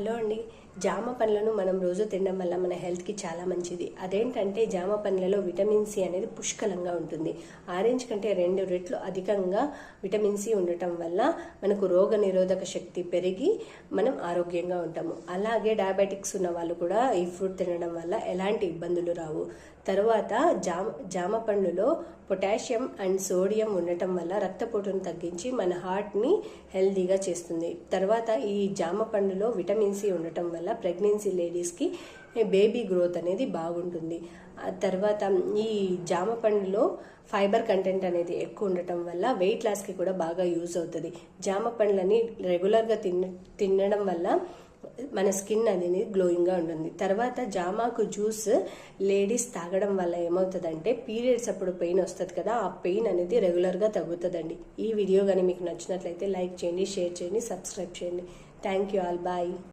Hello అండి. జామ పండ్లను మనం రోజు తినడం వల్ల మన హెల్త్కి చాలా మంచిది. అదేంటంటే జామ పండ్లలో విటమిన్ సి అనేది పుష్కలంగా ఉంటుంది. ఆరెంజ్ కంటే 2 రెట్లు అధికంగా విటమిన్ సి ఉండటం వల్ల మనకు రోగ నిరోధక శక్తి పెరిగి మనం ఆరోగ్యంగా ఉంటాము. అలాగే డయాబెటిక్స్ ఉన్న వాళ్ళు కూడా ఈ ఫ్రూట్ తినడం వల్ల ఎలాంటి ఇబ్బందులు రావు. తర్వాత జామ పండులో పొటాషియం అండ్ సోడియం ఉండటం వల్ల రక్తపోటును తగ్గించి మన హార్ట్ని హెల్దీగా చేస్తుంది. తర్వాత ఈ జామ పండులో విటమిన్ సి ఉండటం వల్ల ప్రెగ్నెన్సీ లేడీస్కి బేబీ గ్రోత్ అనేది బాగుంటుంది. తర్వాత ఈ జామ పండులో ఫైబర్ కంటెంట్ అనేది ఎక్కువ ఉండటం వల్ల వెయిట్ లాస్కి కూడా బాగా యూజ్ అవుతుంది. జామ పండ్లని రెగ్యులర్గా తినడం వల్ల మన స్కిన్ అనేది గ్లోయింగ్గా ఉంటుంది. తర్వాత జామాకు జ్యూస్ లేడీస్ తాగడం వల్ల ఏమవుతుందంటే పీరియడ్స్ అప్పుడు పెయిన్ వస్తుంది కదా, ఆ పెయిన్ అనేది రెగ్యులర్గా తగ్గుతుందండి. ఈ వీడియో కానీ మీకు నచ్చినట్లయితే లైక్ చేయండి, షేర్ చేయండి, సబ్స్క్రైబ్ చేయండి. Thank you all. బాయ్.